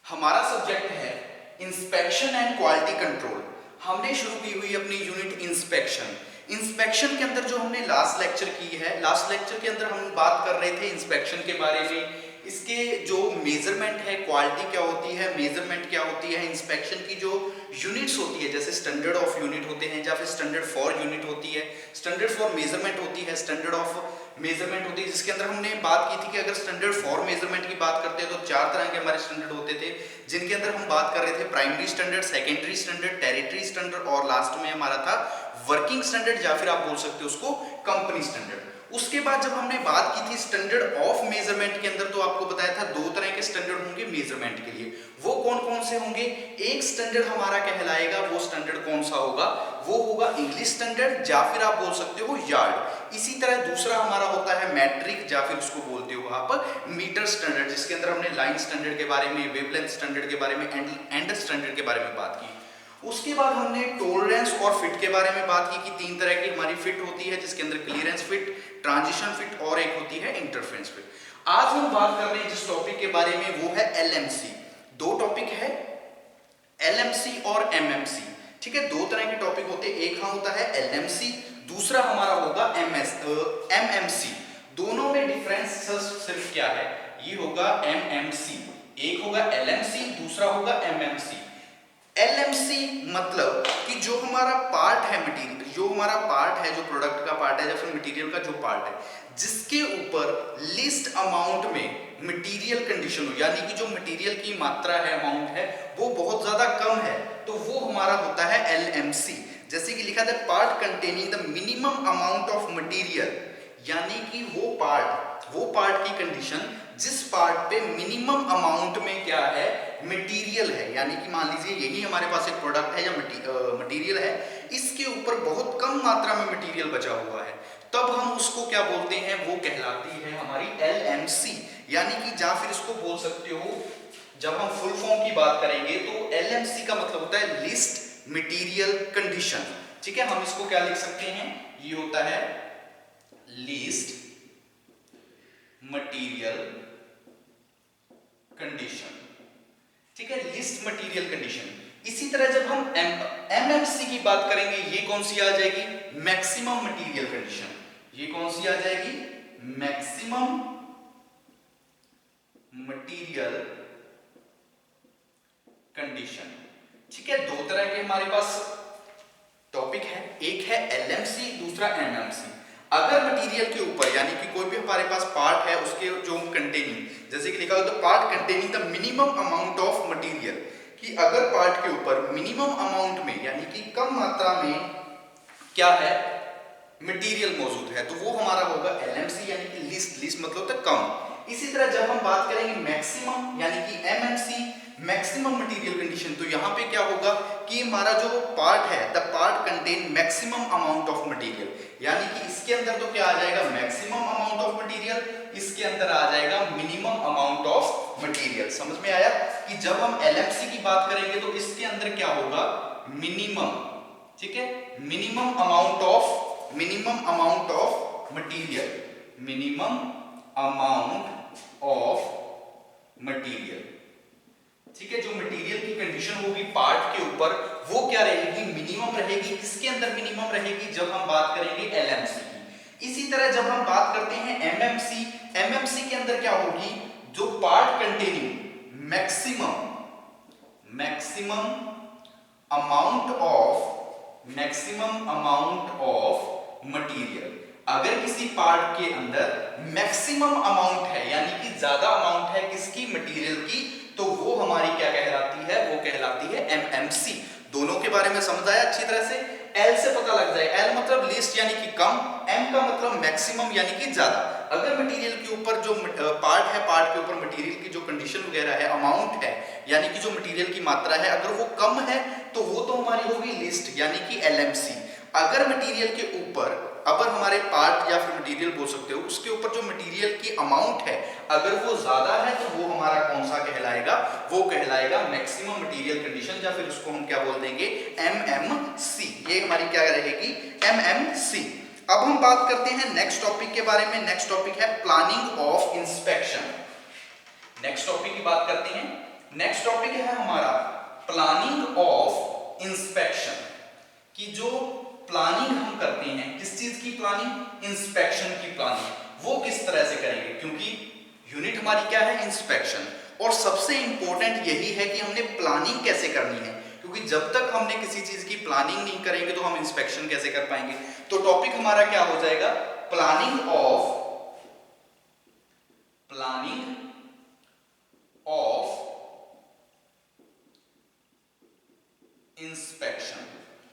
हमारा सब्जेक्ट है inspection and quality control. हमने शुरू की हुई अपनी यूनिट इंस्पेक्शन के अंदर जो हमने लास्ट लेक्चर की है, लास्ट लेक्चर के अंदर हम बात कर रहे थे इंस्पेक्शन के बारे में। इसके जो मेजरमेंट है, क्वालिटी क्या होती है, मेजरमेंट क्या होती है, इंस्पेक्शन की जो यूनिट्स होती है, जैसे स्टैंडर्ड ऑफ यूनिट होते हैं या फिर स्टैंडर्ड फॉर यूनिट होती है, स्टैंडर्ड फॉर मेजरमेंट होती है, स्टैंडर्ड ऑफ मेजरमेंट होती है। जिसके अंदर हमने बात की थी कि अगर स्टैंडर्ड फॉर मेजरमेंट की बात करते हैं तो 4 तरह के हमारे स्टैंडर्ड होते थे, जिनके अंदर हम बात कर रहे थे primary standard, secondary standard, territory standard और लास्ट में हमारा था वर्किंग स्टैंडर्ड या फिर आप बोल सकते हो उसको कंपनी स्टैंडर्ड। उसके बाद जब हमने बात की थी स्टैंडर्ड ऑफ मेजरमेंट के अंदर, तो आपको बताया था 2 तरह के स्टैंडर्ड होंगे मेजरमेंट के लिए। वो कौन कौन से होंगे? एक स्टैंडर्ड हमारा कहलाएगा, वो स्टैंडर्ड कौन सा होगा? वो होगा इंग्लिश स्टैंडर्ड या फिर आप बोल सकते हो यार्ड। इसी तरह दूसरा हमारा होता है मैट्रिक या फिर उसको बोलते हो आप मीटर स्टैंडर्ड, जिसके अंदर हमने लाइन स्टैंडर्ड के बारे में, वेवलेंथ स्टैंडर्ड के बारे में, एंड स्टैंडर्ड के बारे में बात की। उसके बाद हमने टॉलरेंस और फिट के बारे में बात की कि 3 तरह की हमारी फिट होती है, जिसके अंदर क्लियरेंस फिट, ट्रांजिशन फिट और एक होती है इंटरफेरेंस फिट। आज हम बात कर रहे हैं जिस टॉपिक के बारे में, वो है एलएमसी। 2 टॉपिक है, एलएमसी और एमएमसी। ठीक है, 2 तरह के टॉपिक होते हैं, एक होता है एलएमसी, दूसरा हमारा होगा एमएमसी। दोनों में डिफरेंस सिर्फ क्या है? ये होगा एमएमसी, एक होगा एलएमसी, दूसरा होगा एमएमसी। एलएमसी मतलब कि जो हमारा पार्ट है, मटेरियल, जो हमारा पार्ट है, जो प्रोडक्ट का पार्ट है या फिर मटेरियल का जो पार्ट है, जिसके ऊपर लिस्ट अमाउंट में मटेरियल कंडीशन हो, यानी कि जो मटेरियल की मात्रा है, अमाउंट है, वो बहुत ज्यादा कम है, तो वो हमारा होता है एलएमसी। जैसे कि लिखा था part containing the minimum amount of material, यानी कि वो पार्ट की कंडीशन जिस पार्ट पे मिनिमम अमाउंट में क्या है, मटेरियल है, यानी कि मान लीजिए यही हमारे पास एक प्रोडक्ट है या मटेरियल है, इसके ऊपर बहुत कम मात्रा में मटेरियल बचा हुआ है, तब हम उसको क्या बोलते हैं? वो कहलाती है हमारी एलएमसी। यानी कि या फिर इसको बोल सकते हो, जब हम फुल फॉर्म की बात करेंगे तो एलएमसी का मतलब होता है लिस्ट मटेरियल कंडीशन। ठीक है, हम इसको क्या लिख सकते हैं? ये होता है लीस्ट मटेरियल कंडीशन। ठीक है, लिस्ट मटेरियल कंडीशन। इसी तरह जब हम एमएमसी की बात करेंगे, ये कौन सी आ जाएगी? Maximum material condition. ये कौन सी आ जाएगी? Maximum material condition. ठीक है, 2 तरह के हमारे पास टॉपिक है, एक है एलएमसी, दूसरा एमएमसी। अगर मटेरियल के ऊपर, यानी कि कोई भी हमारे पास पार्ट है, उसके जो कंटेनिंग, जैसे कि लिखा हो तो part containing the minimum amount of material, कि अगर पार्ट के ऊपर मिनिमम अमाउंट में, यानी कि कम मात्रा में क्या है, मटेरियल मौजूद है, तो वो हमारा होगा एलएमसी, यानी कि लिस्ट मतलब होता है कम। इसी तरह जब हम बात करेंगे मैक्सिमम, यानी कि एमएमसी, मैक्सिमम मटेरियल कंडीशन, तो यहाँ पे क्या होगा कि हमारा जो पार्ट है, the part contain maximum amount of material, यानी कि इसके अंदर तो क्या आ जाएगा? मैक्सिमम अमाउंट ऑफ मटेरियल, इसके अंदर आ जाएगा मिनिमम अमाउंट ऑफ मटेरियल। समझ में आया कि जब हम एलएमसी की बात करेंगे तो इसके अंदर क्या होगा? मिनिमम। ठीक है, minimum amount of material, minimum amount of material. ठीक है, जो मटेरियल की कंडीशन होगी पार्ट के ऊपर, वो क्या रहेगी? मिनिमम रहेगी। किसके अंदर मिनिमम रहेगी? जब हम बात करेंगे एलएमसी की। इसी तरह जब हम बात करते हैं एमएमसी, एमएमसी के अंदर क्या होगी? जो part containing maximum amount of material. अगर किसी पार्ट के अंदर मैक्सिमम अमाउंट है, यानी कि ज्यादा अमाउंट है किसकी? मटेरियल की, तो वो हमारी क्या कहलाती है? वो कहलाती है एमएमसी। दोनों के बारे में समझ आया अच्छी तरह से? एल से पता लग जाए, एल मतलब लिस्ट यानी कि कम, एम का मतलब मैक्सिमम यानी कि ज्यादा। अगर मटेरियल के ऊपर जो पार्ट है, पार्ट के ऊपर मटेरियल की जो कंडीशन वगैरह है, अमाउंट है, यानी कि जो मटेरियल की मात्रा है, अगर वो कम है तो वो तो हमारी होगी लिस्ट, यानी कि एलएमसी। अगर मटेरियल के ऊपर, अगर हमारे पार्ट या फिर मटेरियल बोल सकते हो, उसके ऊपर जो मटेरियल की अमाउंट है अगर वो ज्यादा है, तो वो हमारा कौन सा कहलाएगा? वो कहलाएगा मैक्सिमम मटेरियल कंडीशन, या फिर उसको हम क्या बोल देंगे? एमएमसी। ये हमारी क्या रहेगी? एमएमसी। अब हम बात करते हैं नेक्स्ट टॉपिक के बारे में। नेक्स्ट टॉपिक है planning of inspection. Next topic की बात करते हैं नेक्स्ट टॉपिक है हमारा प्लानिंग ऑफ इंस्पेक्शन, कि जो प्लानिंग हम करते हैं, किस चीज की प्लानिंग, इंस्पेक्शन की प्लानिंग, वो किस तरह से करेंगे, क्योंकि यूनिट हमारी क्या है, इंस्पेक्शन। और सबसे इंपॉर्टेंट यही है कि हमने प्लानिंग कैसे करनी है, क्योंकि जब तक हमने किसी चीज की प्लानिंग नहीं करेंगे तो हम इंस्पेक्शन कैसे कर पाएंगे। तो टॉपिक हमारा क्या हो जाएगा, प्लानिंग ऑफ इंस्पेक्शन।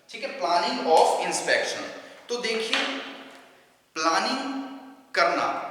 ठीक है, प्लानिंग ऑफ इंस्पेक्शन। तो देखिए, प्लानिंग करना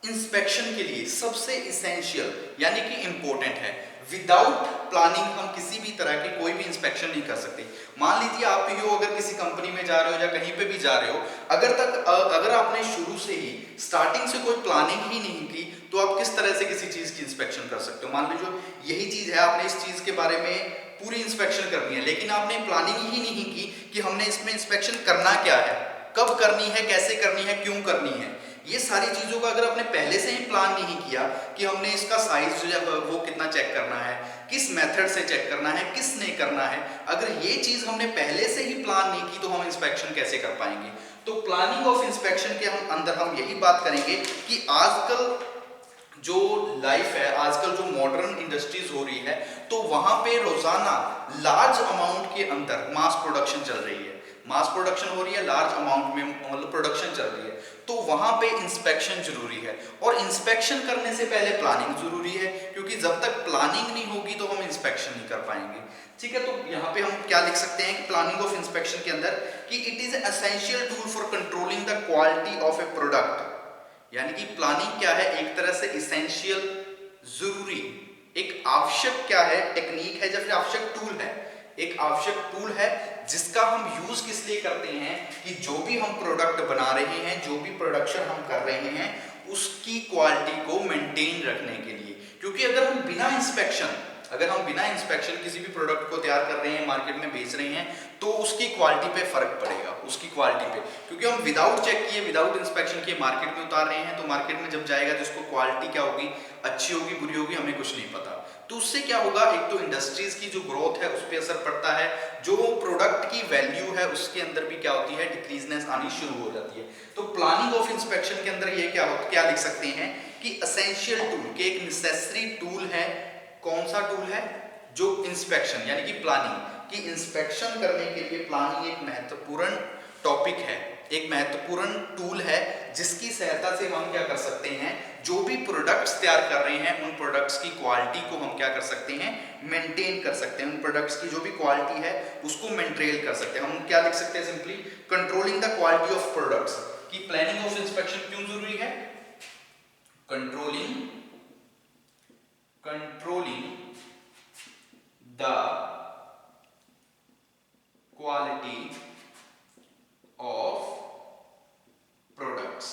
इंस्पेक्शन के लिए सबसे इसेंशियल यानी कि इंपॉर्टेंट है। विदाउट प्लानिंग हम किसी भी तरह की कोई भी इंस्पेक्शन नहीं कर सकते। मान लीजिए आप ही हो, अगर किसी कंपनी में जा रहे हो या कहीं पे भी जा रहे हो, अगर आपने शुरू से ही स्टार्टिंग से कोई प्लानिंग ही नहीं की तो आप किस तरह से किसी चीज की इंस्पेक्शन कर सकते हो। मान लीजिए यही चीज है, आपने इस चीज के बारे में पूरी इंस्पेक्शन करनी है, लेकिन आपने प्लानिंग ही नहीं की कि हमने इसमें इंस्पेक्शन करना क्या है, कब करनी है, कैसे करनी है, क्यों करनी है। ये सारी चीजों का अगर आपने पहले से ही प्लान नहीं किया कि हमने इसका साइज जो है वो कितना चेक करना है, किस मेथड से चेक करना है, किस नहीं करना है, अगर ये चीज हमने पहले से ही प्लान नहीं की तो हम इंस्पेक्शन कैसे कर पाएंगे। तो प्लानिंग ऑफ इंस्पेक्शन के अंदर हम यही बात करेंगे कि आजकल जो लाइफ है, आजकल जो मॉडर्न इंडस्ट्रीज हो रही है, तो वहां पे रोजाना लार्ज अमाउंट के अंदर मास प्रोडक्शन चल रही है, मास प्रोडक्शन हो रही है, लार्ज अमाउंट में मतलब प्रोडक्शन चल रही है, तो वहां पे इंस्पेक्शन जरूरी है। और इंस्पेक्शन करने से पहले प्लानिंग जरूरी है, क्योंकि जब तक प्लानिंग नहीं होगी तो हम इंस्पेक्शन नहीं कर पाएंगे। ठीक है, तो यहाँ पे हम क्या लिख सकते हैं कि प्लानिंग ऑफ इंस्पेक्शन के अंदर कि it is essential tool for controlling the quality of A product. यानी कि प्लानिंग क्या है, एक तरह से इसेंशियल, जरूरी, एक आवश्यक क्या है, टेक्निक है या फिर आवश्यक टूल है, एक आवश्यक टूल है जिसका हम यूज किस लिए करते हैं कि जो भी हम प्रोडक्ट बना रहे हैं, जो भी प्रोडक्शन हम कर रहे हैं, उसकी क्वालिटी को मेंटेन रखने के लिए। क्योंकि अगर हम बिना इंस्पेक्शन किसी भी प्रोडक्ट को तैयार कर रहे हैं, मार्केट में बेच रहे हैं, तो उसकी क्वालिटी पे फर्क पड़ेगा, उसकी क्वालिटी पे। क्योंकि हम विदाउट चेक किए, विदाउट इंस्पेक्शन किए मार्केट में उतार रहे हैं, तो मार्केट में जब जाएगा तो उसको क्वालिटी क्या होगी, अच्छी होगी, बुरी होगी, हमें कुछ नहीं पता। तो उससे क्या होगा, एक तो इंडस्ट्रीज की जो ग्रोथ है उस पर असर पड़ता है, जो प्रोडक्ट की वैल्यू है उसके अंदर भी क्या होती है, डिक्रीजनेस आनी शुरू हो जाती है। तो प्लानिंग ऑफ इंस्पेक्शन के अंदर ये क्या लिख सकते हैं कि एसेंशियल टूल के एक नेसेसरी टूल है। कौन सा टूल है, जो इंस्पेक्शन यानी कि प्लानिंग की इंस्पेक्शन करने के लिए प्लानिंग एक महत्वपूर्ण टॉपिक है, एक महत्वपूर्ण टूल है, जिसकी सहायता से हम क्या कर सकते हैं, जो भी प्रोडक्ट्स तैयार कर रहे हैं उन प्रोडक्ट्स की क्वालिटी को हम क्या कर सकते हैं, मेंटेन कर सकते हैं। उन प्रोडक्ट्स की जो भी क्वालिटी है उसको मेंटेन कर सकते हैं। हम क्या लिख सकते हैं, simply controlling the quality of products. की प्लानिंग ऑफ इंस्पेक्शन क्यों जरूरी है, controlling the quality of products,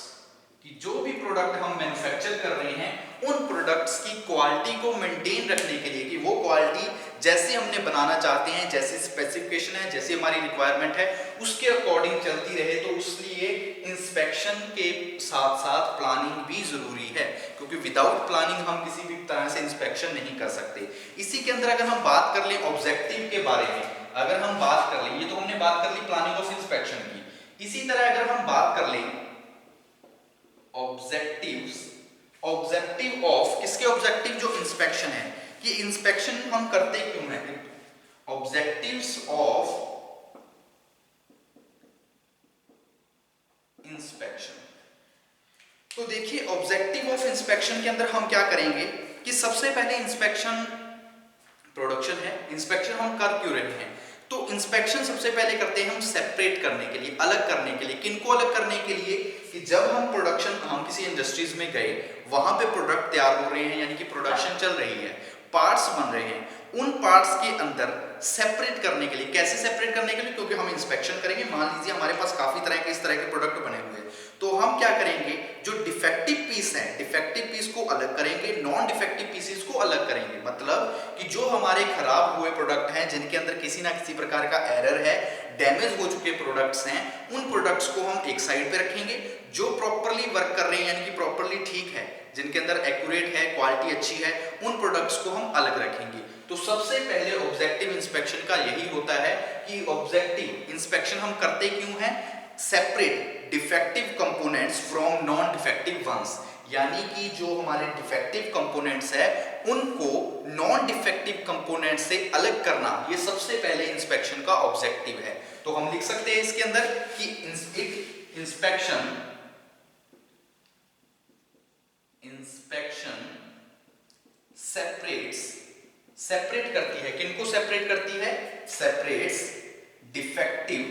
कि जो भी प्रोडक्ट हम मैन्युफैक्चर कर रहे हैं उन प्रोडक्ट्स की क्वालिटी को मेंटेन रखने के लिए, कि वो क्वालिटी जैसे हमने बनाना चाहते हैं, जैसे स्पेसिफिकेशन है, जैसे हमारी रिक्वायरमेंट है, उसके अकॉर्डिंग चलती रहे। तो उसलिए इंस्पेक्शन के साथ साथ प्लानिंग भी जरूरी है, क्योंकि विदाउट प्लानिंग हम किसी भी तरह से इंस्पेक्शन नहीं कर सकते। इसी के अंदर अगर हम बात कर लें ऑब्जेक्टिव के बारे में, अगर हम बात कर लें, ये तो हमने बात कर ली प्लानिंग ऑफ इंस्पेक्शन की, इसी तरह अगर हम बात कर लें ऑब्जेक्टिव ऑफ, किसके ऑब्जेक्टिव, जो इंस्पेक्शन है, कि इंस्पेक्शन हम करते क्यों हैं, ऑब्जेक्टिव्स ऑफ इंस्पेक्शन। तो देखिए, ऑब्जेक्टिव ऑफ इंस्पेक्शन के अंदर हम क्या करेंगे कि सबसे पहले इंस्पेक्शन प्रोडक्शन है, इंस्पेक्शन हम कर क्यों रहे हैं, तो इंस्पेक्शन सबसे पहले करते हैं हम सेपरेट करने के लिए, अलग करने के लिए। किनको अलग करने के लिए, कि जब हम किसी इंडस्ट्रीज में गए, वहां पे प्रोडक्ट तैयार हो रहे हैं, यानी कि प्रोडक्शन चल रही है, पार्ट्स बन रहे हैं, उन पार्ट्स के अंदर सेपरेट करने के लिए। कैसे सेपरेट करने के लिए? क्योंकि हम इंस्पेक्शन करेंगे, मान लीजिए हमारे पास काफी तरह के इस तरह के प्रोडक्ट बने हुए हैं, तो हम क्या करेंगे, जो डिफेक्टिव पीस है, डिफेक्टिव पीस को अलग करेंगे, नॉन डिफेक्टिव पीसेस को अलग करेंगे। मतलब कि जो हमारे खराब हुए प्रोडक्ट हैं, जिनके अंदर किसी ना किसी प्रकार का एरर है, डैमेज हो चुके प्रोडक्ट्स हैं, उन प्रोडक्ट्स को हम एक साइड पे रखेंगे। जो प्रॉपरली वर्क कर रहे हैं, यानी कि प्रॉपरली ठीक है, जिनके अंदर एक्यूरेट है, क्वालिटी अच्छी है, उन प्रोडक्ट्स को हम अलग रखेंगे। तो सबसे पहले ऑब्जेक्टिव इंस्पेक्शन का यही होता है कि ऑब्जेक्टिव इंस्पेक्शन हम करते क्यों हैं? Separate defective components from non defective ones, यानी कि जो हमारे डिफेक्टिव कंपोनेंट्स है उनको नॉन डिफेक्टिव कंपोनेंट से अलग करना, ये सबसे पहले इंस्पेक्शन का ऑब्जेक्टिव है। तो हम लिख सकते हैं इसके अंदर कि इंस्पेक्शन सेपरेट करती है। किनको सेपरेट करती है? Separates defective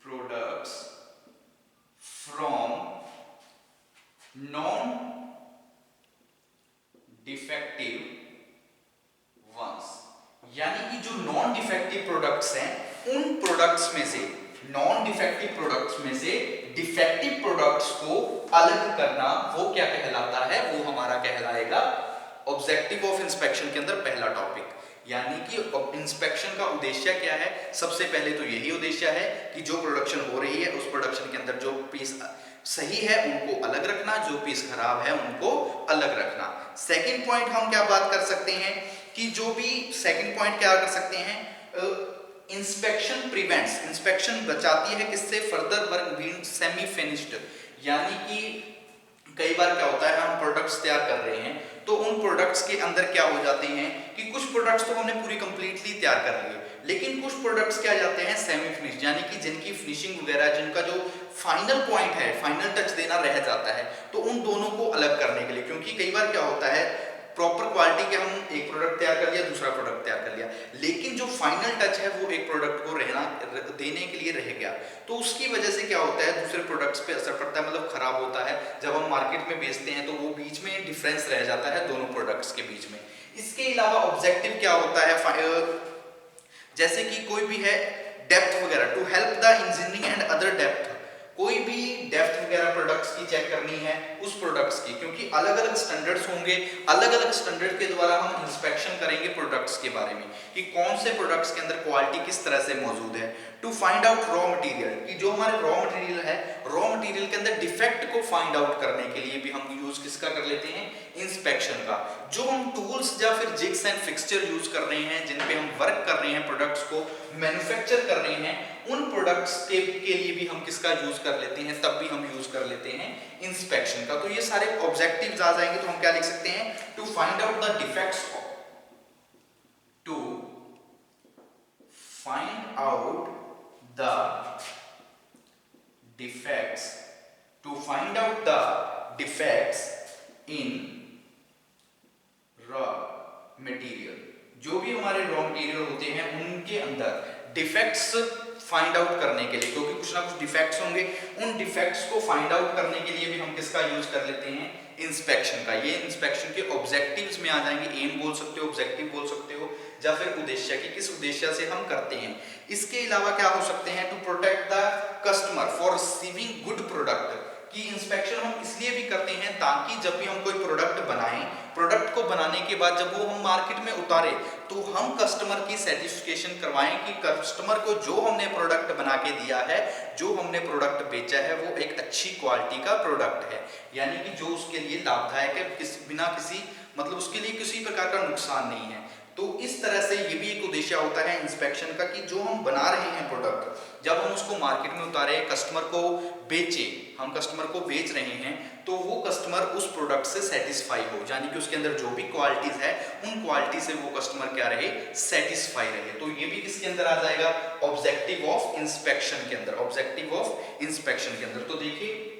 products from non defective ones, यानी कि जो नॉन डिफेक्टिव प्रोडक्ट्स हैं उन प्रोडक्ट्स में से, नॉन डिफेक्टिव प्रोडक्ट्स में से डिफेक्टिव प्रोडक्ट्स को अलग करना, वो क्या कहलाता है? वो हमारा कहलाएगा ऑब्जेक्टिव ऑफ इंस्पेक्शन के अंदर पहला टॉपिक। यानी कि इंस्पेक्शन का उद्देश्य क्या है? सबसे पहले तो यही उद्देश्य है कि जो प्रोडक्शन हो रही है उस प्रोडक्शन के अंदर जो पीस सही है उनको अलग रखना, जो पीस खराब है उनको अलग रखना। सेकंड पॉइंट हम क्या बात कर सकते हैं कि जो भी सेकंड पॉइंट क्या कर सकते हैं, इंस्पेक्शन प्रिवेंट्स, इंस्पेक्शन बचाती है किससे? Further work being semi finished, यानी कि कई बार क्या होता है, हम प्रोडक्ट्स तैयार कर रहे हैं तो उन प्रोडक्ट्स के अंदर क्या हो जाते हैं कि कुछ प्रोडक्ट्स तो हमने पूरी कंप्लीटली तैयार कर लिए, लेकिन कुछ प्रोडक्ट्स क्या जाते हैं सेमी फिनिश, यानी कि जिनकी फिनिशिंग वगैरह, जिनका जो फाइनल पॉइंट है, फाइनल टच देना रह जाता है। तो उन दोनों को अलग करने के लिए, क्योंकि कई बार क्या होता है, प्रॉपर क्वालिटी के हम एक प्रोडक्ट तैयार कर लिया, दूसरा प्रोडक्ट तैयार कर लिया, लेकिन जो फाइनल टच है वो एक प्रोडक्ट को देने के लिए रह गया, तो उसकी वजह से क्या होता है, दूसरे प्रोडक्ट्स पे असर पड़ता है, मतलब खराब होता है। जब हम मार्केट में बेचते हैं तो वो बीच में डिफरेंस रह जाता है दोनों प्रोडक्ट्स के बीच में। इसके अलावा ऑब्जेक्टिव क्या होता है, जैसे कि कोई भी है डेप्थ वगैरह, to help the engineering and other depth, कोई भी डेप्थ वगैरह प्रोडक्ट्स की चेक करनी है उस प्रोडक्ट्स की, क्योंकि अलग अलग स्टैंडर्ड्स होंगे, अलग अलग स्टैंडर्ड के द्वारा हम इंस्पेक्शन करेंगे प्रोडक्ट्स के बारे में कि कौन से प्रोडक्ट्स के अंदर क्वालिटी किस तरह से मौजूद है। To find out raw material, कि जो हमारे रॉ मटेरियल है, रॉ मटेरियल के अंदर डिफेक्ट को फाइंड आउट करने के लिए भी हम यूज किसका कर लेते हैं, इंस्पेक्शन का। जो हम टूल्स या फिर जिग्स एंड फिक्सचर यूज कर रहे हैं, जिन पे हम वर्क कर रहे हैं, प्रोडक्ट्स को मैन्युफैक्चर कर रहे हैं, उन प्रोडक्ट्स के लिए भी हम किसका यूज कर लेते हैं, तब भी हम यूज कर लेते हैं इंस्पेक्शन का। तो ये सारे ऑब्जेक्टिव्स आ जाएंगे, तो हम क्या लिख सकते हैं, to find out the defects, to find out the defects, to find out the defects in raw material, जो भी हमारे रॉ मटेरियल होते हैं उनके अंदर डिफेक्ट्स फाइंड आउट करने के लिए, क्योंकि कुछ ना कुछ डिफेक्ट्स होंगे, उन डिफेक्ट्स को फाइंड आउट करने के लिए भी हम किसका यूज कर लेते हैं, इंस्पेक्शन का। ये इंस्पेक्शन के ऑब्जेक्टिव्स में आ जाएंगे, एम बोल सकते हो, ऑब्जेक्टिव बोल सकते हो, या फिर उद्देश्य की किस उद्देश्य से हम करते हैं। इसके अलावा क्या हो सकते हैं, to protect the customer for receiving good product, कि इंस्पेक्शन हम इसलिए भी करते हैं ताकि जब भी हम कोई प्रोडक्ट बनाएं, प्रोडक्ट को बनाने के बाद जब वो हम मार्केट में उतारे तो हम कस्टमर की सेटिस्फिकेशन करवाएं कि कस्टमर को जो हमने प्रोडक्ट बना के दिया है, जो हमने प्रोडक्ट बेचा है, वो एक अच्छी क्वालिटी का प्रोडक्ट है, यानी कि जो उसके लिए लाभदायक है, बिना किसी मतलब उसके लिए किसी प्रकार का नुकसान नहीं है। तो इस तरह से ये भी एक उद्देश्य होता है इंस्पेक्शन का कि जो हम बना रहे हैं प्रोडक्ट, जब हम उसको मार्केट में उतारे, कस्टमर को बेचे, हम कस्टमर को बेच रहे हैं, तो वो कस्टमर उस प्रोडक्ट से सेटिस्फाई हो, यानी कि उसके अंदर जो भी क्वालिटीज है उन क्वालिटी से वो कस्टमर क्या रहे, सेटिस्फाई रहे। तो ये भी किसके अंदर आ जाएगा, ऑब्जेक्टिव ऑफ इंस्पेक्शन के अंदर, ऑब्जेक्टिव ऑफ इंस्पेक्शन के अंदर। तो देखिए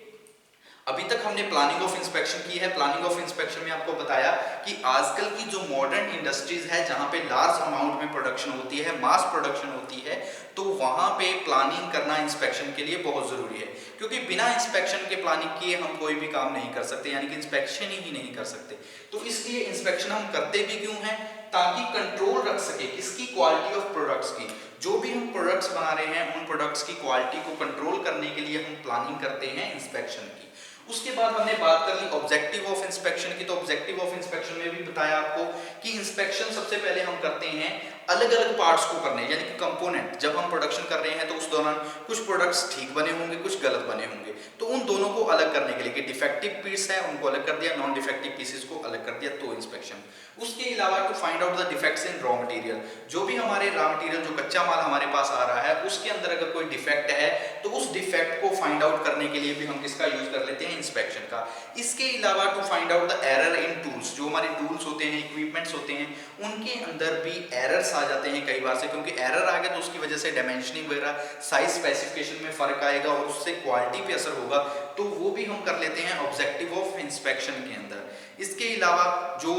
अभी तक हमने प्लानिंग ऑफ इंस्पेक्शन की है। प्लानिंग ऑफ इंस्पेक्शन में आपको बताया कि आजकल की जो मॉडर्न इंडस्ट्रीज है जहां पे लार्ज अमाउंट में प्रोडक्शन होती है, मास प्रोडक्शन होती है, तो वहां पे प्लानिंग करना इंस्पेक्शन के लिए बहुत जरूरी है, क्योंकि बिना इंस्पेक्शन के प्लानिंग किए हम कोई भी काम नहीं कर सकते, यानी कि इंस्पेक्शन ही नहीं कर सकते। तो इसलिए इंस्पेक्शन हम करते भी क्यों हैं, ताकि कंट्रोल रख सके किसकी, क्वालिटी ऑफ प्रोडक्ट्स की। जो भी हम प्रोडक्ट्स बना रहे हैं उन प्रोडक्ट्स की क्वालिटी को कंट्रोल करने के लिए हम प्लानिंग करते हैं इंस्पेक्शन की। उसके बाद हमने बात कर ली ऑब्जेक्टिव ऑफ इंस्पेक्शन की। तो ऑब्जेक्टिव ऑफ इंस्पेक्शन में भी बताया आपको कि इंस्पेक्शन सबसे पहले हम करते हैं अलग अलग पार्ट्स को करने, यानी कि कंपोनेंट। जब हम प्रोडक्शन कर रहे हैं तो उस दौरान कुछ प्रोडक्ट्स ठीक बने होंगे, कुछ गलत बने होंगे, तो उन दोनों को अलग करने के लिए कि डिफेक्टिव पीस है उनको अलग कर दिया, नॉन डिफेक्टिव पीसेस को अलग कर दिया, तो इंस्पेक्शन। उसके अलावा to find out the defects in raw material, जो भी हमारे रॉ मटेरियल, जो कच्चा माल हमारे पास आ रहा है उसके अंदर अगर कोई डिफेक्ट है तो उस डिफेक्ट को फाइंड आउट करने के लिए भी हम किसका यूज कर लेते हैं, इंस्पेक्शन का। इसके अलावा to find out the error in tools, जो हमारे टूल्स होते हैं, इक्विपमेंट्स होते हैं, उनके अंदर भी एरर्स आ जाते हैं कई बार से, क्योंकि एरर आ गया तो उसकी वजह से डायमेंशनिंग वगैरह, साइज स्पेसिफिकेशन में फर्क आएगा और उससे क्वालिटी पे असर होगा, तो वो भी हम कर लेते हैं ऑब्जेक्टिव ऑफ इंस्पेक्शन के अंदर। इसके अलावा जो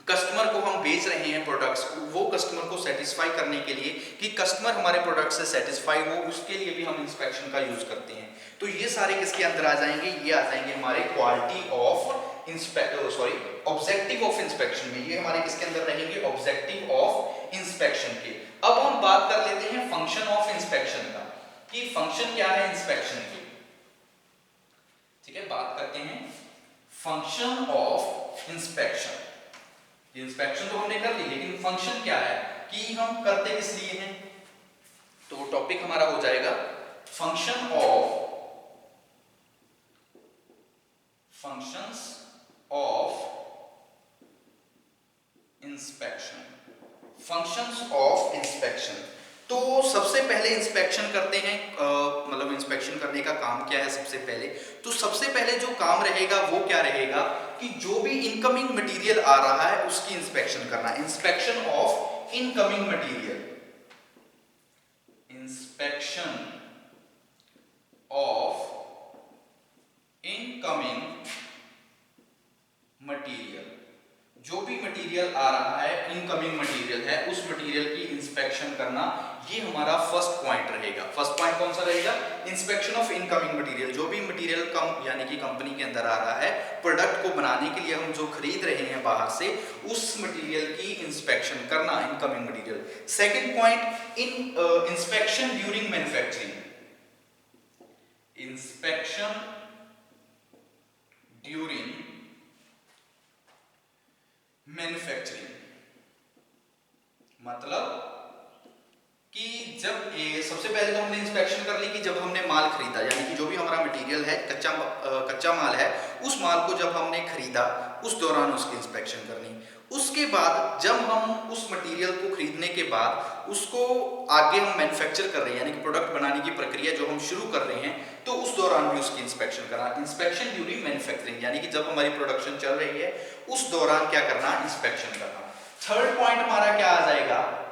कस्टमर को हम बेच रहे हैं प्रोडक्ट्स, वो कस्टमर को सेटिस्फाई करने के लिए कि कस्टमर हमारे प्रोडक्ट से सेटिस्फाई हो, उसके लिए भी हम इंस्पेक्शन का यूज करते हैं। तो ये सारे किसके अंदर आ जाएंगे, ये आ जाएंगे हमारे quality of objective of inspection में। ये हमारे किसके अंदर रहेंगे, ऑब्जेक्टिव ऑफ इंस्पेक्शन के। अब हम बात कर लेते हैं फंक्शन ऑफ इंस्पेक्शन का, कि फंक्शन क्या है इंस्पेक्शन की। ठीक है, बात करते हैं फंक्शन ऑफ इंस्पेक्शन। इंस्पेक्शन तो हमने कर ली, लेकिन फंक्शन क्या है कि हम करते किस लिए हैं, तो टॉपिक हमारा हो जाएगा function of functions of inspection. Functions of inspection, तो सबसे पहले इंस्पेक्शन करते हैं, मतलब इंस्पेक्शन करने का काम क्या है सबसे पहले, तो सबसे पहले जो काम रहेगा वो क्या रहेगा कि जो भी इनकमिंग मटेरियल आ रहा है उसकी इंस्पेक्शन करना। Inspection of incoming material, inspection of incoming material, जो भी मटेरियल आ रहा है, इनकमिंग मटेरियल है, उस मटेरियल की इंस्पेक्शन करना, ये हमारा फर्स्ट पॉइंट रहेगा। फर्स्ट पॉइंट कौन सा रहेगा, इंस्पेक्शन ऑफ इनकमिंग मटेरियल। जो भी मटेरियल कम यानी कि कंपनी के अंदर आ रहा है, प्रोडक्ट को बनाने के लिए हम जो खरीद रहे हैं बाहर से, उस मटेरियल की इंस्पेक्शन करना, incoming material. Second point, inspection during manufacturing, inspection during manufacturing, मतलब कि जब सबसे पहले तो हमने इंस्पेक्शन कर ली कि जब हमने माल खरीदा, यानी कि जो भी हमारा मटेरियल है, कच्चा माल है, उस माल को जब हमने खरीदा उस दौरान उसकी इंस्पेक्शन करनी। उसके बाद जब हम उस मटेरियल को खरीदने के बाद उसको आगे हम मैन्युफैक्चर कर रहे हैं, यानी कि प्रोडक्ट बनाने की प्रक्रिया जो हम शुरू कर रहे हैं, तो उस दौरान भी उसकी इंस्पेक्शन करना। इंस्पेक्शन ड्यूरिंग मैन्युफैक्चरिंग, यानी कि जब हमारी प्रोडक्शन चल रही है उस दौरान क्या करना, इंस्पेक्शन करना। थर्ड पॉइंट हमारा क्या आ जाएगा,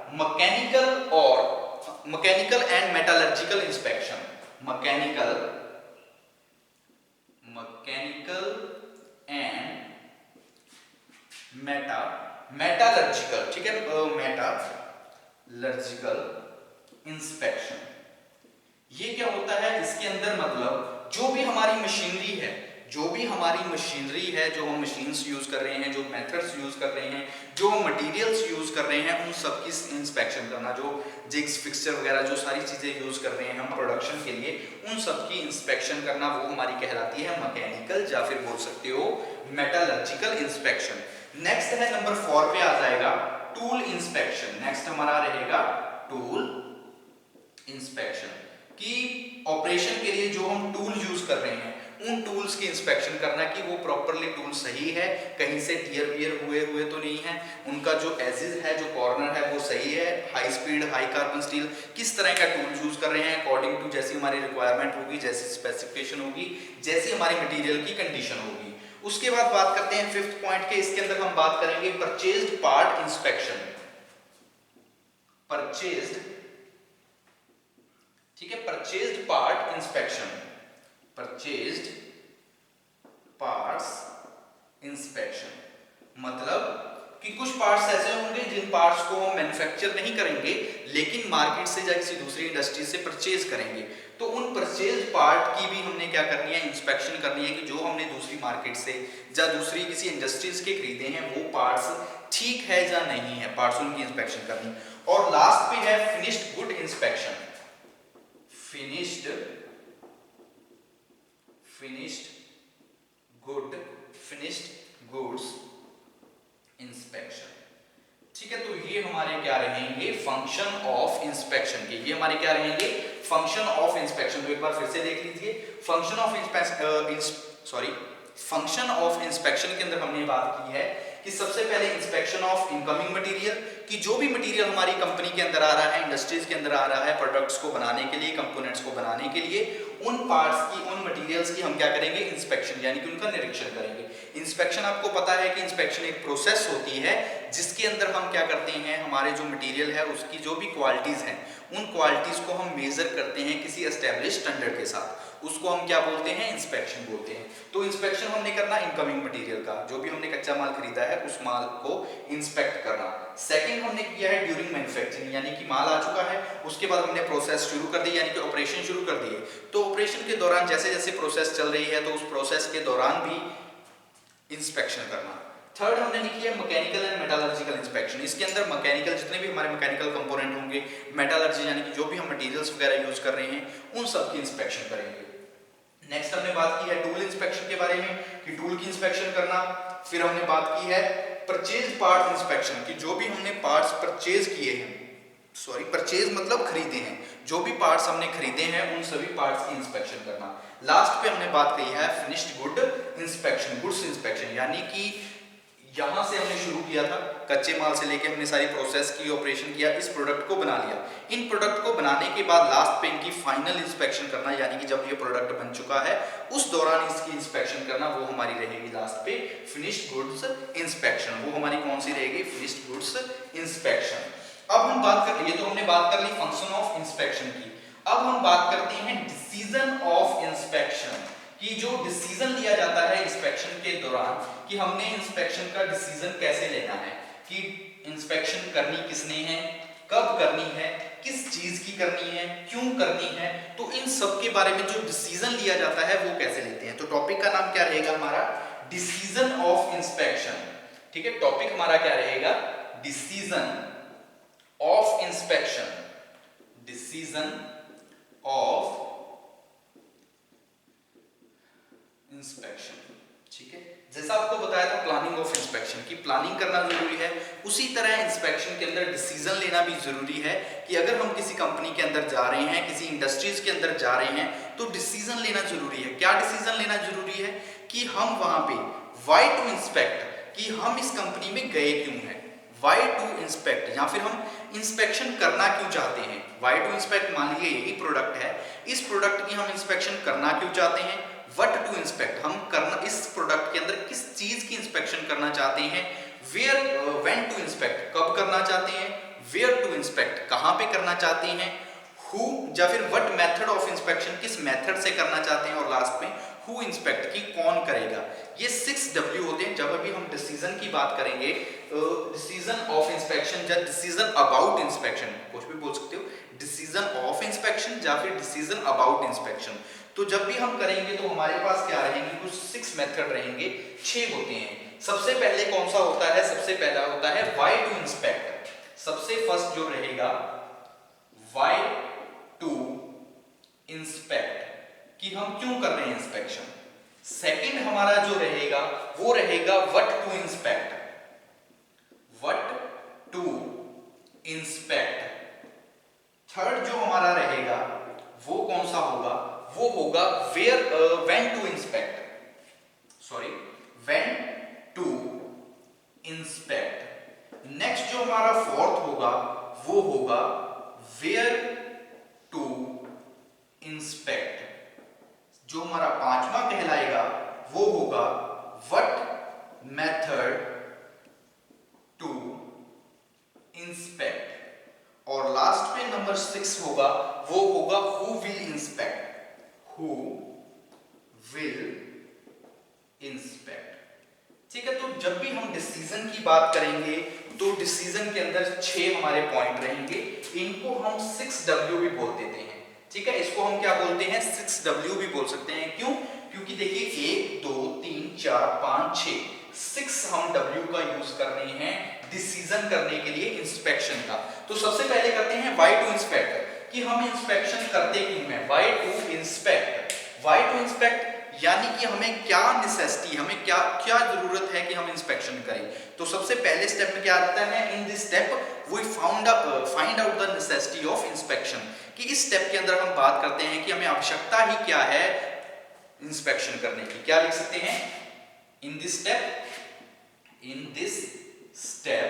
mechanical and metallurgical inspection. Mechanical and metallurgical, ठीक है, मेटालर्जिकल इंस्पेक्शन। ये क्या होता है, इसके अंदर मतलब जो भी हमारी मशीनरी है, जो हम मशीन्स यूज कर रहे हैं, जो मेथड्स यूज कर रहे हैं, जो मटेरियल्स यूज कर रहे हैं, उन सब की इंस्पेक्शन करना। जो जिग्स, फिक्सचर वगैरह जो सारी चीजें यूज कर रहे हैं हम प्रोडक्शन के लिए, उन सब की इंस्पेक्शन करना, वो हमारी कहलाती है मैकेनिकल, या फिर बोल सकते हो मेटालर्जिकल इंस्पेक्शन। नेक्स्ट है नंबर 4 पे आ जाएगा टूल इंस्पेक्शन। नेक्स्ट हमारा रहेगा टूल इंस्पेक्शन, कि ऑपरेशन के लिए जो हम टूल यूज कर रहे हैं उन टूल्स की इंस्पेक्शन करना कि वो प्रॉपरली टूल सही है, कहीं से टियर वियर हुए तो नहीं है, उनका जो एजेस है, जो कॉर्नर है वो सही है, high speed, high carbon steel, किस तरह का टूल यूज कर रहे हैं अकॉर्डिंग टू जैसी हमारी रिक्वायरमेंट होगी, जैसी स्पेसिफिकेशन होगी, जैसी हमारी मटेरियल की कंडीशन होगी। उसके बाद बात करते हैं फिफ्थ पॉइंट के। इसके अंदर हम बात करेंगे परचेज्ड पार्ट इंस्पेक्शन। परचेज्ड, ठीक है, परचेज्ड पार्ट इंस्पेक्शन। परचेज्ड को हम मैन्युफैक्चर नहीं करेंगे, लेकिन मार्केट से या किसी दूसरी इंडस्ट्री से परचेज करेंगे, तो उन परचेज पार्ट की भी हमने क्या करनी है, इंस्पेक्शन करनी है कि जो हमने दूसरी मार्केट से या दूसरी किसी इंडस्ट्रीज के खरीदे हैं वो पार्ट्स ठीक है या नहीं है, पार्ट्स उनकी इंस्पेक्शन करनी। और लास्ट पे है finished good inspection, finished goods inspection. ठीक है, तो ये हमारे क्या रहेंगे, फंक्शन ऑफ इंस्पेक्शन के, ये हमारे क्या रहेंगे, फंक्शन ऑफ इंस्पेक्शन। तो एक बार फिर से देख लीजिए, फंक्शन ऑफ इंस्पेक्शन के अंदर हमने बात की है कि सबसे पहले इंस्पेक्शन ऑफ इनकमिंग मटेरियल, कि जो भी मटेरियल हमारी कंपनी के अंदर आ रहा है, इंडस्ट्रीज के अंदर आ रहा है, प्रोडक्ट्स को बनाने के लिए, कंपोनेंट्स को बनाने के लिए, उन पार्ट्स की, उन मटेरियल्स की हम क्या करेंगे, इंस्पेक्शन, यानी कि उनका निरीक्षण करेंगे। इंस्पेक्शन, आपको पता है कि इंस्पेक्शन एक प्रोसेस होती है जिसके अंदर हम क्या करते हैं, हमारे जो मटेरियल है उसकी जो भी क्वालिटीज हैं, उन क्वालिटीज को हम मेजर करते हैं किसी एस्टेब्लिश स्टैंडर्ड के साथ, उसको हम क्या बोलते हैं, इंस्पेक्शन बोलते हैं। तो इंस्पेक्शन हमने करना इनकमिंग मटेरियल का, जो भी हमने कच्चा माल खरीदा है उस माल को इंस्पेक्ट करना। सेकंड हमने किया है ड्यूरिंग मैन्युफैक्चरिंग, यानी कि माल आ चुका है, उसके बाद हमने प्रोसेस शुरू कर दी, यानी कि ऑपरेशन शुरू कर दिए, तो ऑपरेशन के दौरान जैसे जैसे प्रोसेस चल रही है तो उस प्रोसेस के दौरान भी इंस्पेक्शन करना। थर्ड हमने लिखी है मैकेनिकल एंड मेटालर्जिकल इंस्पेक्शन, इसके अंदर मैकेनिकल, जितने भी हमारे मैकेनिकल कंपोनेंट होंगे, मेटालर्जी यानी कि जो भी हम मटेरियल्स वगैरह यूज कर रहे हैं उन सब की इंस्पेक्शन करेंगे। नेक्स्ट हमने बात की है टूल इंस्पेक्शन के बारे में, कि टूल की इंस्पेक्शन करना। फिर हमने बात की है परचेज पार्ट इंस्पेक्शन, कि जो भी हमने पार्ट्स परचेज किए हैं, परचेज मतलब खरीदे हैं, जो भी पार्ट्स हमने खरीदे हैं उन सभी पार्ट्स की इंस्पेक्शन करना। लास्ट पे हमने बात कही है finished good inspection, goods inspection, यानी कि यहां से हमने शुरू किया था, कच्चे माल से लेके हमने सारी प्रोसेस की, ऑपरेशन किया, इस प्रोडक्ट को बना लिया, इन प्रोडक्ट को बनाने के बाद लास्ट पे इनकी फाइनल इंस्पेक्शन करना, यानी कि जब ये प्रोडक्ट बन चुका है उस दौरान इसकी इंस्पेक्शन करना, वो हमारी रहेगी लास्ट पे फिनिश्ड गुड्स इंस्पेक्शन। वो हमारी कौन सी रहेगी, फिनिश्ड गुड्स इंस्पेक्शन। अब हम बात कर, ये तो हमने बात कर ली फंक्शन ऑफ इंस्पेक्शन की। अब हम बात करते हैं डिसीजन ऑफ इंस्पेक्शन, कि जो डिसीजन लिया जाता है इंस्पेक्शन के दौरान, कि हमने इंस्पेक्शन का डिसीजन कैसे लेना है, कि इंस्पेक्शन करनी किसने है, कब करनी है, किस चीज की करनी है, क्यों करनी है, तो इन सब के बारे में जो डिसीजन लिया जाता है वो कैसे लेते हैं। तो टॉपिक का नाम क्या रहेगा हमारा, डिसीजन ऑफ इंस्पेक्शन। ठीक है, टॉपिक हमारा क्या रहेगा, decision of inspection, decision of inspection. ठीक है, जैसा आपको बताया था प्लानिंग ऑफ इंस्पेक्शन की, प्लानिंग करना जरूरी है, उसी तरह इंस्पेक्शन के अंदर डिसीजन लेना भी जरूरी है, कि अगर हम किसी कंपनी के अंदर जा रहे हैं, किसी इंडस्ट्रीज के अंदर जा रहे हैं, तो डिसीजन लेना जरूरी है। क्या डिसीजन लेना जरूरी है, कि हम वहां पे व्हाई टू इंस्पेक्ट, कि हम इस कंपनी में गए क्यों हैं, व्हाई टू इंस्पेक्ट, या फिर हम इंस्पेक्शन करना क्यों चाहते हैं। व्हाई टू इंस्पेक्ट, मान लीजिए यही प्रोडक्ट है, इस प्रोडक्ट की हम इंस्पेक्शन करना क्यों चाहते हैं। व्हाट टू इंस्पेक्ट, हम करना, इस प्रोडक्ट के अंदर किस चीज की इंस्पेक्शन करना चाहते हैं। वेयर, व्हेन टू इंस्पेक्ट, कब करना चाहते हैं। वेयर टू इंस्पेक्ट, कहां पे करना चाहते हैं। हु, या फिर व्हाट मेथड ऑफ इंस्पेक्शन, किस मेथड से करना चाहते हैं। और लास्ट में हु इंस्पेक्ट, की कौन करेगा। ये 6W होते हैं। जब अभी हम डिसीजन की बात करेंगे, डिसीजन ऑफ इंस्पेक्शन या डिसीजन अबाउट इंस्पेक्शन, कुछ भी बोल सकते हो, डिसीजन ऑफ इंस्पेक्शन या फिर डिसीजन अबाउट इंस्पेक्शन। तो जब भी हम करेंगे तो हमारे पास क्या रहेंगे, कुछ 6 मेथड रहेंगे, 6 होते हैं। सबसे पहले कौन सा होता है, सबसे पहला होता है व्हाई टू इंस्पेक्ट। सबसे फर्स्ट जो रहेगा व्हाई टू इंस्पेक्ट, कि हम क्यों कर रहे हैं इंस्पेक्शन। सेकंड हमारा जो रहेगा वो रहेगा what to inspect, what to inspect. Third जो हमारा रहेगा वो कौन सा होगा, वो होगा where, when to inspect, when to inspect. Next जो हमारा फोर्थ होगा वो होगा वेयर टू इंस्पेक्ट। जो हमारा पांचवा कहलाएगा वो होगा व्हाट मेथड टू इंस्पेक्ट। और लास्ट पे नंबर 6 होगा, वो होगा who will inspect, who will inspect. ठीक है, तो जब भी हम डिसीजन की बात करेंगे, तो डिसीजन के अंदर 6 हमारे पॉइंट रहेंगे, इनको हम 6W भी बोल देते हैं। ठीक है, इसको हम क्या बोलते हैं, 6W भी बोल सकते हैं। क्यों? क्योंकि देखिए 1 2 3 4 5 6 6 हम W का यूज कर रहे हैं डिसीजन करने के लिए इंस्पेक्शन का। तो सबसे पहले करते हैं वाई टू इंस्पेक्ट, कि हम इंस्पेक्शन करते क्यों हैं। Why to inspect, why to inspect यानी कि हमें क्या नेसेसिटी, हमें क्या क्या जरूरत है कि हम इंस्पेक्शन करें। तो सबसे पहले स्टेप में क्या आता है, in this step we find out the necessity of inspection, कि इस स्टेप के अंदर हम बात करते हैं कि हमें आवश्यकता ही क्या है इंस्पेक्शन करने की। क्या लिख सकते हैं, इन this step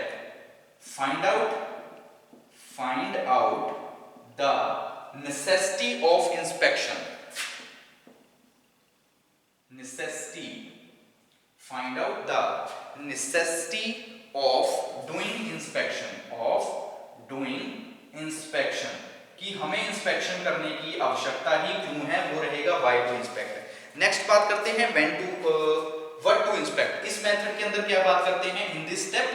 find out the necessity of inspection, find out the necessity of doing inspection, कि हमें इंस्पेक्शन करने की आवश्यकता ही क्यों है, वो रहेगा why to inspect। नेक्स्ट बात करते हैं what to inspect। इस मेथड के अंदर क्या बात करते हैं, in this step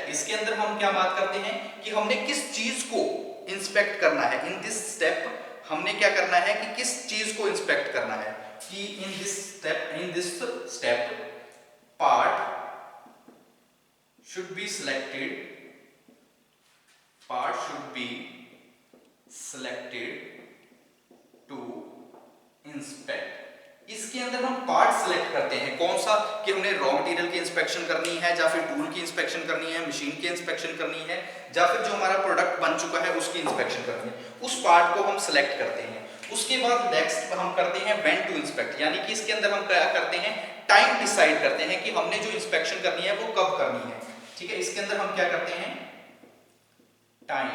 इसके अंदर हम क्या बात करते हैं कि हमने किस चीज को इंस्पेक्ट करना है। इन दिस स्टेप हमने क्या करना है कि किस चीज को इंस्पेक्ट करना है, कि in this step part should be selected to inspect. इसके अंदर हम पार्ट सिलेक्ट करते हैं, कौन सा, कि हमने रॉ मटेरियल की इंस्पेक्शन करनी है, या फिर टूल की इंस्पेक्शन करनी है, मशीन की इंस्पेक्शन करनी है, या फिर जो हमारा प्रोडक्ट बन चुका है उसकी इंस्पेक्शन करनी है। उस पार्ट को हम सिलेक्ट करते हैं। उसके बाद नेक्स्ट हम करते हैं व्हेन टू इंस्पेक्ट, यानी कि इसके अंदर हम क्या करते हैं, टाइम डिसाइड करते हैं कि हमने जो इंस्पेक्शन करनी है वो कब करनी है। ठीक है, इसके अंदर हम क्या करते हैं, टाइम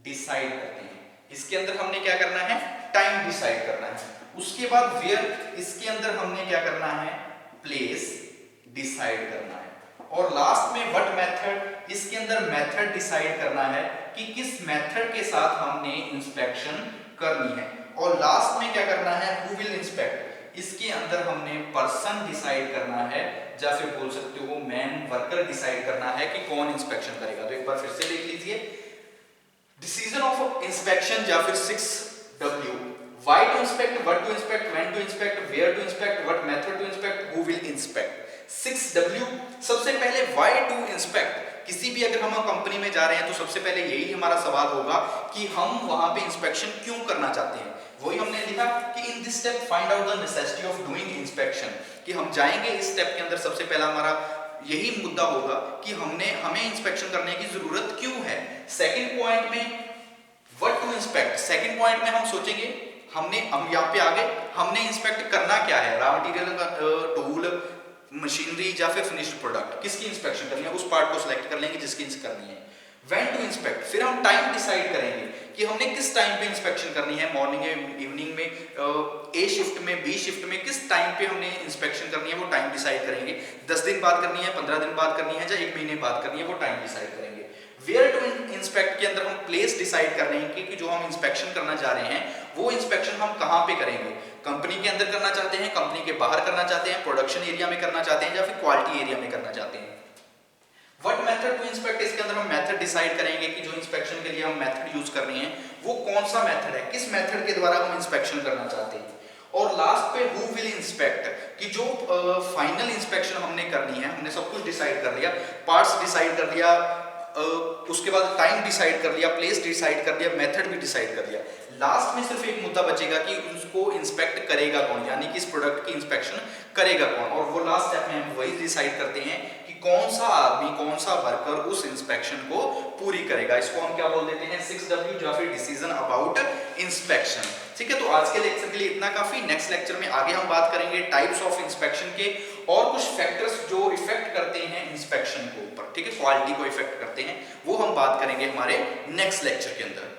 डिसाइड करते हैं। इसके अंदर हमने क्या करना है, टाइम डिसाइड करना है। उसके बाद वेयर, इसके अंदर हमने क्या करना है, प्लेस डिसाइड करना है। और लास्ट में व्हाट मेथड, इसके अंदर मेथड डिसाइड करना है कि किस मेथड के साथ हमने इंस्पेक्शन करनी है। और लास्ट में क्या करना है, हु विल इंस्पेक्ट, इसके अंदर हमने पर्सन डिसाइड करना है, या फिर बोल सकते हो मैन वर्कर डिसाइड करना है कि कौन इंस्पेक्शन करेगा। तो एक बार फिर से देख लीजिए, डिसीजन ऑफ इंस्पेक्शन या फिर 6W, why to inspect, what to inspect, when to inspect, where to inspect, what method to inspect, who will inspect। 6W, सबसे पहले why to inspect। किसी भी अगर हम कंपनी में जा रहे हैं तो सबसे पहले यही हमारा सवाल होगा कि हम वहां पे इंस्पेक्शन क्यों करना चाहते हैं। वही हमने लिखा कि in this step find out the necessity of doing inspection, कि हम जाएंगे इस स्टेप के अंदर, सबसे पहला हमारा यही मुद्दा होगा कि हमें इंस्पेक्शन करने की जरूरत क्यों है। सेकंड पॉइंट में what to inspect, second point में हम सोचेंगे हम यहाँ पे आ गए, हमने इंस्पेक्ट करना क्या है, रॉ मटेरियल का टूल, मशीनरी या फिर फिनिश्ड प्रोडक्ट, किसकी इंस्पेक्शन करनी है, उस पार्ट को सिलेक्ट कर लेंगे जिसकी करनी है। व्हेन टू इंस्पेक्ट, फिर हम टाइम डिसाइड करेंगे कि हमने किस टाइम पे इंस्पेक्शन करनी है, मॉर्निंग में, इवनिंग में, ए शिफ्ट में, बी शिफ्ट में, किस टाइम पे हमने इंस्पेक्शन करनी है वो टाइम डिसाइड करेंगे। 10 दिन बाद करनी है, 15 दिन बाद करनी है, या 1 महीने बाद करनी है, वो टाइम डिसाइड करेंगे। वेयर टू इंस्पेक्ट के अंदर हम प्लेस डिसाइड कर रहे हैं कि जो हम इंस्पेक्शन करना चाह रहे हैं वो इंस्पेक्शन हम कहाँ पे करेंगे, कंपनी के अंदर करना चाहते हैं, कंपनी के बाहर करना चाहते हैं, प्रोडक्शन एरिया में करना चाहते हैं, या फिर क्वालिटी एरिया में करना चाहते हैं। व्हाट मेथड टू इंस्पेक्ट, इसके अंदर हम मेथड डिसाइड करेंगे कि जो इंस्पेक्शन के लिए हम मेथड यूज कर रहे हैं वो कौन सा मेथड है, किस मेथड के द्वारा हम इंस्पेक्शन करना चाहते हैं। और लास्ट पे हु विल इंस्पेक्ट, कि जो फाइनल इंस्पेक्शन हमने करनी है, हमने सब कुछ डिसाइड कर लिया, पार्ट्स डिसाइड कर लिया, उसके बाद टाइम डिसाइड कर लिया, प्लेस डिसाइड कर लिया, मेथड भी डिसाइड कर लिया। लास्ट में सिर्फ एक मुद्दा बचेगा कि उसको इंस्पेक्ट करेगा कौन, यानी कि इस प्रोडक्ट की इंस्पेक्शन करेगा कौन। और वो लास्ट स्टेप में हम वही डिसाइड करते हैं कि कौन सा आदमी, कौन सा वर्कर उस इंस्पेक्शन को पूरी करेगा। इसको हम क्या बोल देते हैं, 6W या फिर डिसीजन अबाउट इंस्पेक्शन। ठीक है, तो आज के लेक्चर के लिए इतना काफी। नेक्स्ट लेक्चर में आगे हम बात करेंगे टाइप्स ऑफ इंस्पेक्शन के और कुछ फैक्टर्स जो इफेक्ट करते हैं इंस्पेक्शन के ऊपर। ठीक है, क्वालिटी को इफेक्ट करते हैं, वो हम बात करेंगे हमारे नेक्स्ट लेक्चर के अंदर।